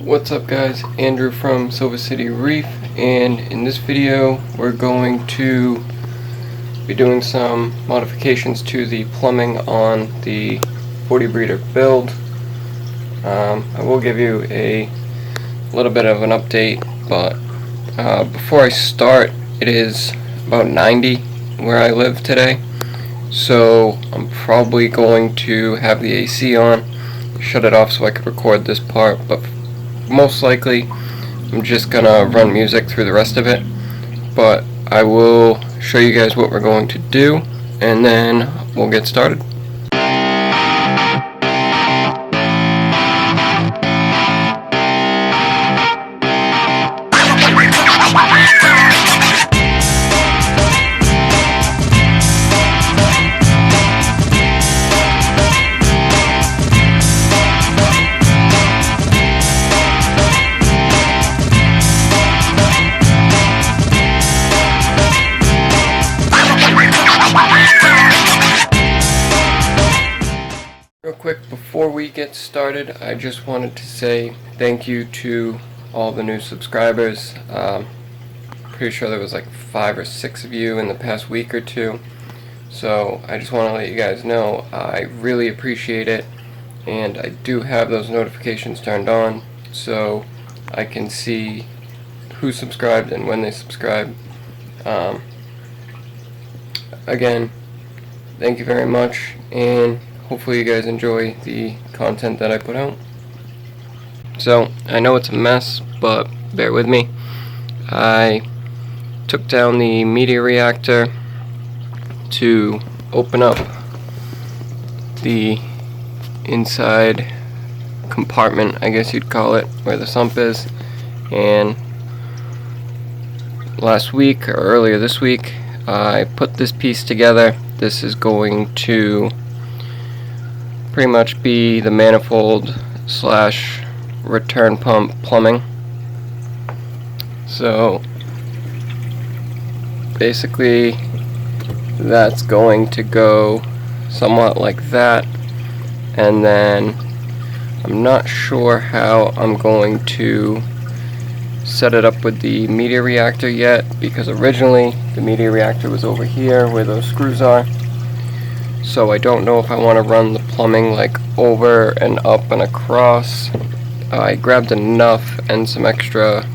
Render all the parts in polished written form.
What's up guys, Andrew from Silver City Reef, and in this video we're going to be doing some modifications to the plumbing on the 40 breeder build. I will give you a little bit of an update, but before I start, it is about 90 where I live today, so I'm probably going to have the AC on, shut it off so I could record this part, but most likely I'm just gonna run music through the rest of it. But I will show you guys what we're going to do, and then we'll get started. Real quick, before we get started, I just wanted to say thank you to all the new subscribers. Pretty sure there was like 5 or 6 of you in the past week or two. So I just want to let you guys know I really appreciate it, and I do have those notifications turned on so I can see who subscribed and when they subscribe. Again, thank you very much, and hopefully you guys enjoy the content that I put out. So, I know it's a mess, but bear with me. I took down the media reactor to open up the inside compartment, I guess you'd call it, where the sump is. And last week, or earlier this week, I put this piece together. This is going to pretty much be the manifold slash return pump plumbing. So basically that's going to go somewhat like that, and then I'm not sure how I'm going to set it up with the media reactor yet, because originally the media reactor was over here where those screws are. So I don't know if I want to run the plumbing like over and up and across. I grabbed enough and some extra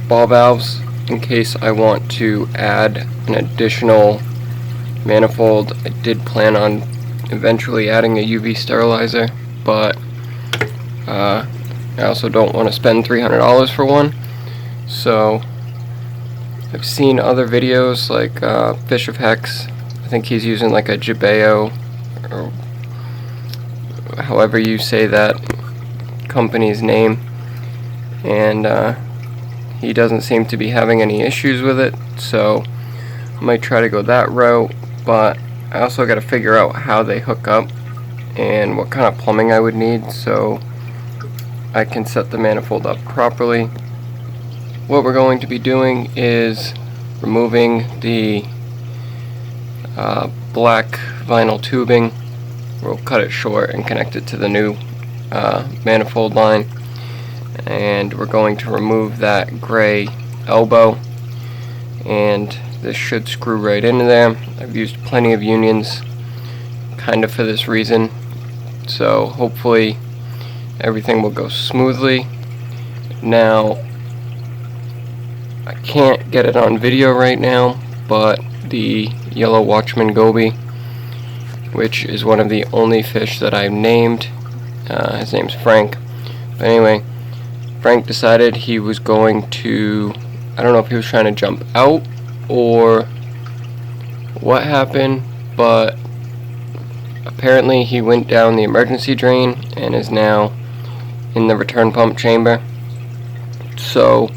ball valves in case I want to add an additional manifold. I did plan on eventually adding a UV sterilizer, but I also don't want to spend $300 for one. So I've seen other videos like Fish of Hex. I think he's using like a Jabeo, or however you say that company's name, and he doesn't seem to be having any issues with it, so I might try to go that route. But I also got to figure out how they hook up and what kind of plumbing I would need so I can set the manifold up properly. What we're going to be doing is removing the black vinyl tubing. We'll cut it short and connect it to the new manifold line, and we're going to remove that gray elbow, and this should screw right into there. I've used plenty of unions kind of for this reason, so hopefully everything will go smoothly. Now I can't get it on video right now, but the yellow watchman goby, which is one of the only fish that I've named, his name's Frank. But anyway, Frank decided he was going to, I don't know if he was trying to jump out or what happened, but apparently he went down the emergency drain and is now in the return pump chamber. So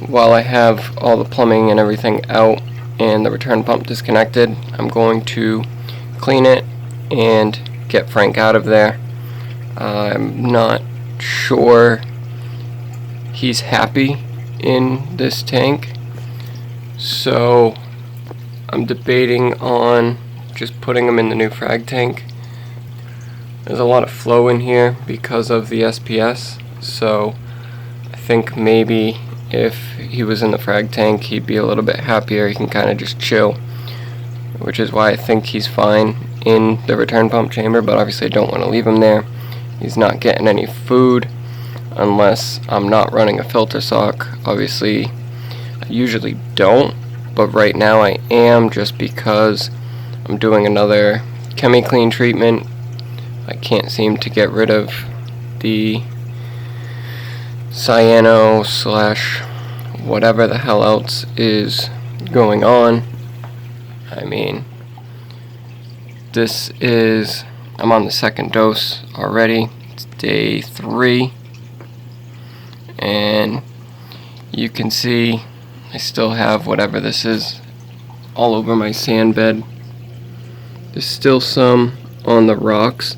while I have all the plumbing and everything out and the return pump disconnected, I'm going to clean it and get Frank out of there. I'm not sure he's happy in this tank, so I'm debating on just putting him in the new frag tank. There's a lot of flow in here because of the SPS, so I think maybe if he was in the frag tank he'd be a little bit happier. He can kind of just chill, which is why I think he's fine in the return pump chamber, but obviously I don't want to leave him there. He's not getting any food unless I'm not running a filter sock. Obviously I usually don't, but right now I am, just because I'm doing another chemi-clean treatment. I can't seem to get rid of the cyano slash whatever the hell else is going on. I mean, I'm on the second dose already. It's day 3, and you can see I still have whatever this is all over my sand bed. There's still some on the rocks,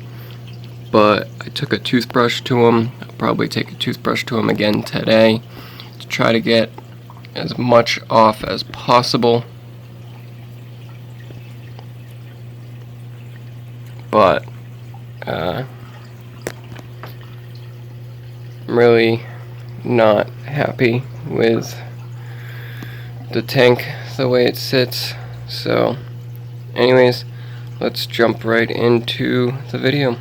but I took a toothbrush to them. I'll probably take a toothbrush to them again today to try to get as much off as possible. But I'm really not happy with the tank the way it sits. So anyways, let's jump right into the video.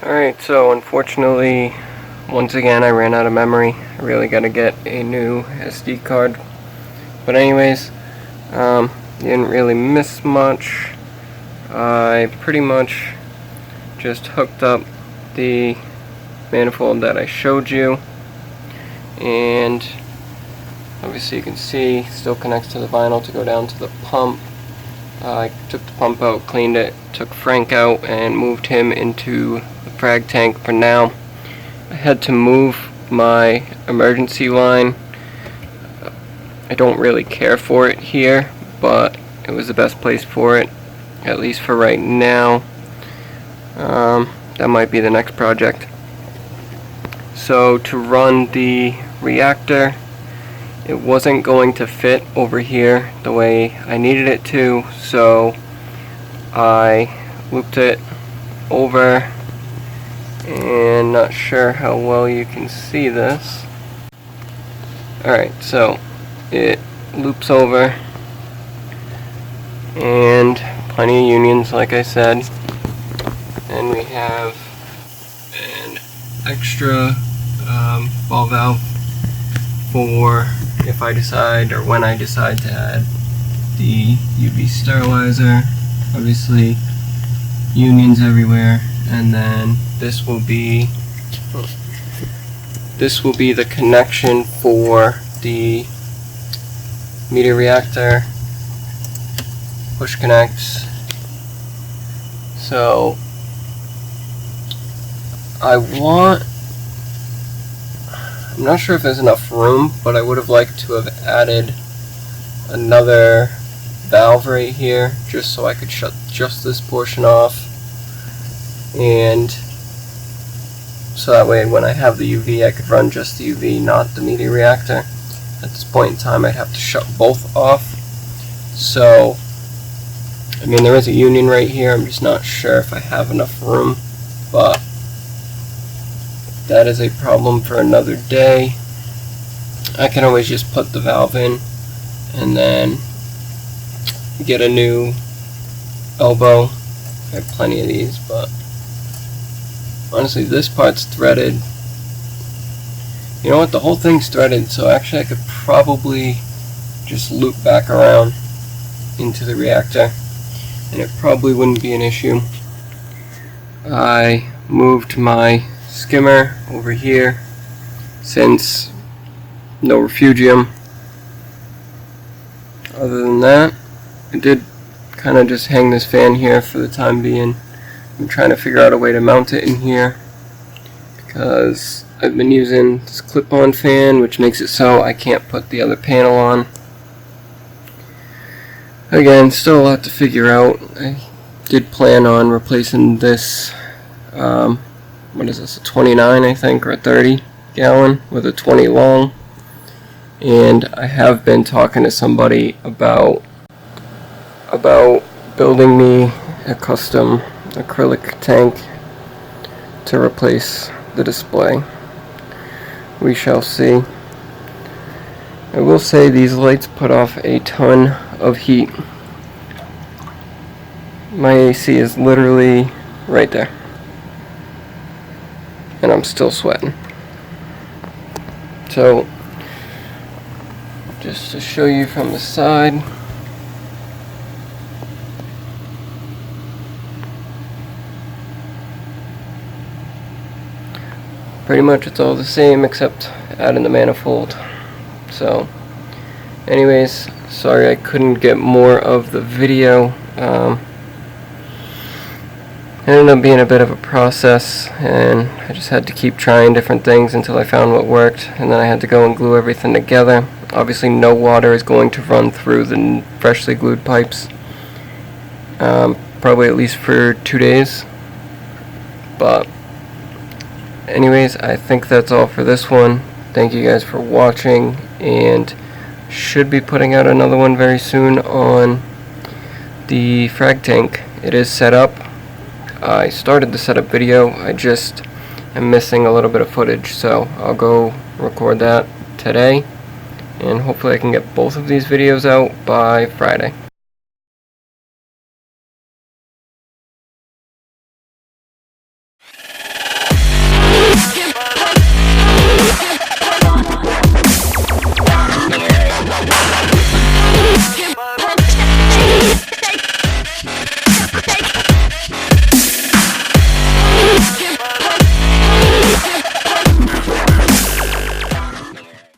Alright, so unfortunately, once again I ran out of memory. I really gotta get a new SD card. But anyways, didn't really miss much. I pretty much just hooked up the manifold that I showed you, and obviously you can see it still connects to the vinyl to go down to the pump. I took the pump out, cleaned it, took Frank out and moved him into the frag tank for now. I had to move my emergency line. I don't really care for it here, but it was the best place for it, at least for right now. That might be the next project. So to run the reactor, it wasn't going to fit over here the way I needed it to, so I looped it over, and not sure how well you can see this. Alright, so it loops over, and plenty of unions like I said, and we have an extra ball valve for if I decide, or when I decide to add the UV sterilizer. Obviously unions everywhere, and then this will be the connection for the media reactor push connects. So I'm not sure if there's enough room, but I would have liked to have added another valve right here just so I could shut just this portion off, and so that way when I have the UV I could run just the UV, not the media reactor. At this point in time I'd have to shut both off. So I mean, there is a union right here, I'm just not sure if I have enough room, but that is a problem for another day. I can always just put the valve in and then get a new elbow. I have plenty of these, but honestly this part's threaded. You know what, the whole thing's threaded, so actually I could probably just loop back around into the reactor and it probably wouldn't be an issue. I moved my skimmer over here since no refugium. Other than that, I did kind of just hang this fan here for the time being. I'm trying to figure out a way to mount it in here because I've been using this clip-on fan, which makes it so I can't put the other panel on. Again, still a lot to figure out. I did plan on replacing this what is this, a 29 I think, or a 30 gallon with a 20 long, and I have been talking to somebody about building me a custom acrylic tank to replace the display. We shall see. I will say these lights put off a ton of heat. My AC is literally right there, and I'm still sweating. So just to show you from the side, pretty much it's all the same except adding the manifold. So anyways, sorry I couldn't get more of the video. It ended up being a bit of a process, and I just had to keep trying different things until I found what worked, and then I had to go and glue everything together. Obviously no water is going to run through the freshly glued pipes, probably at least for 2 days. But anyways, I think that's all for this one. Thank you guys for watching, and should be putting out another one very soon on the frag tank. It is set up. I started the setup video, I just am missing a little bit of footage, so I'll go record that today, and hopefully I can get both of these videos out by Friday.